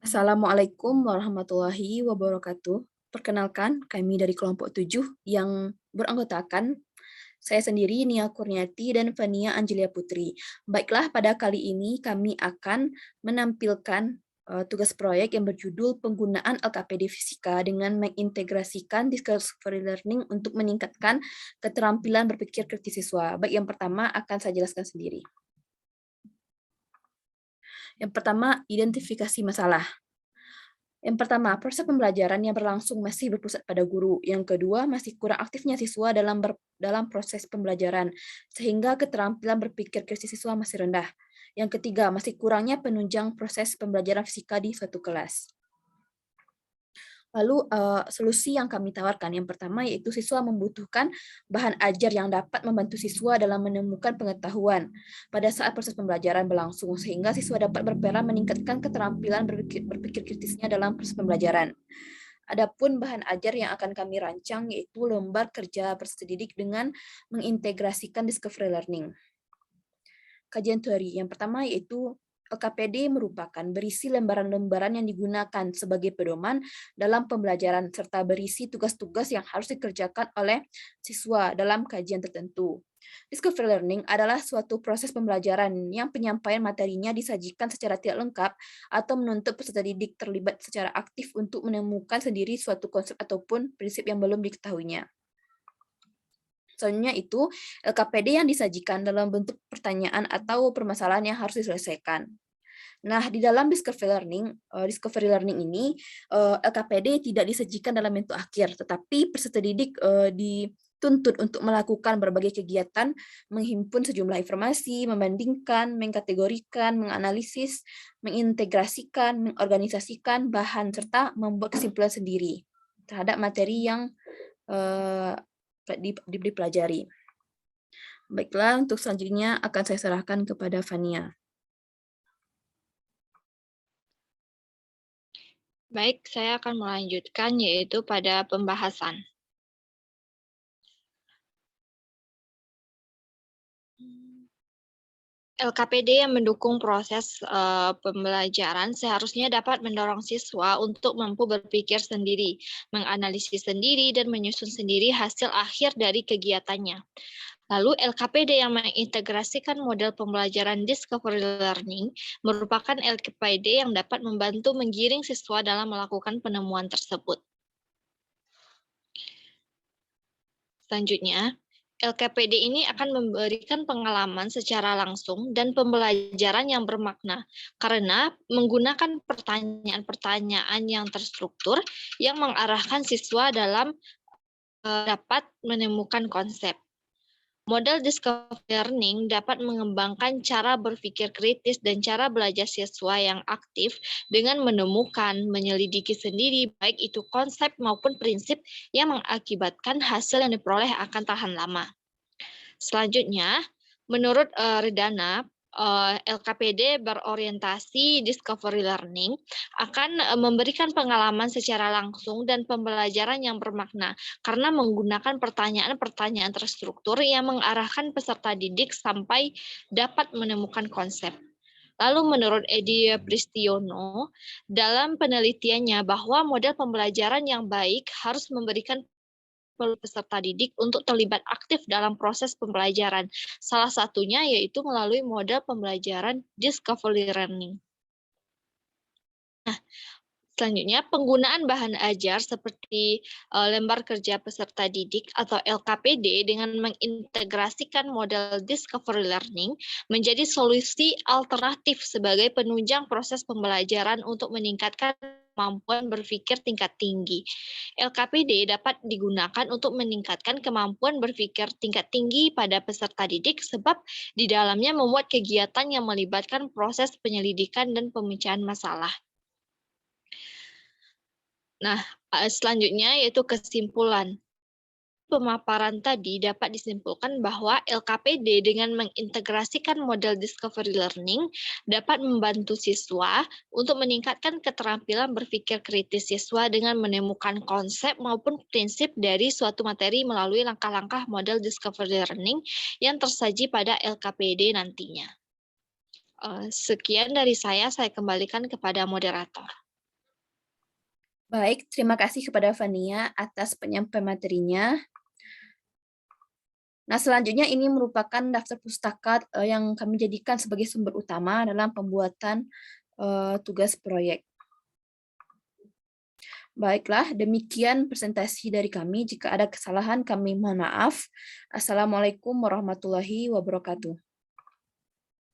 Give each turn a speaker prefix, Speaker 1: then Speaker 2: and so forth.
Speaker 1: Assalamualaikum warahmatullahi wabarakatuh. Perkenalkan, kami dari kelompok 7 yang beranggotakan saya sendiri, Nia Kurniati, dan Fania Angelia Putri. Baiklah, pada kali ini kami akan menampilkan tugas proyek yang berjudul penggunaan LKPD Fisika dengan mengintegrasikan discovery learning untuk meningkatkan keterampilan berpikir kritis siswa. Baik, yang pertama akan saya jelaskan sendiri. Yang pertama, identifikasi masalah. Yang pertama, proses pembelajaran yang berlangsung masih berpusat pada guru. Yang kedua, masih kurang aktifnya siswa dalam proses pembelajaran, sehingga keterampilan berpikir kritis siswa masih rendah. Yang ketiga, masih kurangnya penunjang proses pembelajaran fisika di suatu kelas. Lalu solusi yang kami tawarkan, yang pertama yaitu siswa membutuhkan bahan ajar yang dapat membantu siswa dalam menemukan pengetahuan pada saat proses pembelajaran berlangsung, sehingga siswa dapat berperan meningkatkan keterampilan berpikir kritisnya dalam proses pembelajaran. Adapun bahan ajar yang akan kami rancang yaitu lembar kerja peserta didik dengan mengintegrasikan discovery learning. Kajian teori yang pertama yaitu LKPD merupakan berisi lembaran-lembaran yang digunakan sebagai pedoman dalam pembelajaran serta berisi tugas-tugas yang harus dikerjakan oleh siswa dalam kajian tertentu. Discovery learning adalah suatu proses pembelajaran yang penyampaian materinya disajikan secara tidak lengkap atau menuntut peserta didik terlibat secara aktif untuk menemukan sendiri suatu konsep ataupun prinsip yang belum diketahuinya. Selanjutnya itu LKPD yang disajikan dalam bentuk pertanyaan atau permasalahan yang harus diselesaikan. Nah, di dalam discovery learning ini LKPD tidak disajikan dalam bentuk akhir, tetapi peserta didik dituntut untuk melakukan berbagai kegiatan, menghimpun sejumlah informasi, membandingkan, mengkategorikan, menganalisis, mengintegrasikan, mengorganisasikan bahan serta membuat kesimpulan sendiri terhadap materi yang dipelajari. Baiklah, untuk selanjutnya akan saya serahkan kepada Fania.
Speaker 2: Baik, saya akan melanjutkan yaitu pada pembahasan. LKPD yang mendukung proses pembelajaran seharusnya dapat mendorong siswa untuk mampu berpikir sendiri, menganalisis sendiri, dan menyusun sendiri hasil akhir dari kegiatannya. Lalu LKPD yang mengintegrasikan model pembelajaran discovery learning merupakan LKPD yang dapat membantu menggiring siswa dalam melakukan penemuan tersebut. Selanjutnya, LKPD ini akan memberikan pengalaman secara langsung dan pembelajaran yang bermakna karena menggunakan pertanyaan-pertanyaan yang terstruktur yang mengarahkan siswa dalam dapat menemukan konsep. Model discovery learning dapat mengembangkan cara berpikir kritis dan cara belajar siswa yang aktif dengan menemukan, menyelidiki sendiri, baik itu konsep maupun prinsip yang mengakibatkan hasil yang diperoleh akan tahan lama. Selanjutnya, menurut Redana, LKPD berorientasi discovery learning akan memberikan pengalaman secara langsung dan pembelajaran yang bermakna karena menggunakan pertanyaan-pertanyaan terstruktur yang mengarahkan peserta didik sampai dapat menemukan konsep. Lalu menurut Edi Pristiono, dalam penelitiannya bahwa model pembelajaran yang baik harus memberikan peserta didik untuk terlibat aktif dalam proses pembelajaran. Salah satunya yaitu melalui model pembelajaran discovery learning. Nah, selanjutnya, penggunaan bahan ajar seperti lembar kerja peserta didik atau LKPD dengan mengintegrasikan model discovery learning menjadi solusi alternatif sebagai penunjang proses pembelajaran untuk meningkatkan kemampuan berpikir tingkat tinggi. LKPD dapat digunakan untuk meningkatkan kemampuan berpikir tingkat tinggi pada peserta didik sebab di dalamnya memuat kegiatan yang melibatkan proses penyelidikan dan pemecahan masalah. Nah, selanjutnya yaitu kesimpulan. Pemaparan tadi dapat disimpulkan bahwa LKPD dengan mengintegrasikan model discovery learning dapat membantu siswa untuk meningkatkan keterampilan berpikir kritis siswa dengan menemukan konsep maupun prinsip dari suatu materi melalui langkah-langkah model discovery learning yang tersaji pada LKPD nantinya. Sekian dari saya kembalikan kepada moderator.
Speaker 1: Baik, terima kasih kepada Fania atas penyampaian materinya. Nah, selanjutnya ini merupakan daftar pustaka yang kami jadikan sebagai sumber utama dalam pembuatan tugas proyek. Baiklah, demikian presentasi dari kami. Jika ada kesalahan, kami mohon maaf. Assalamualaikum warahmatullahi wabarakatuh.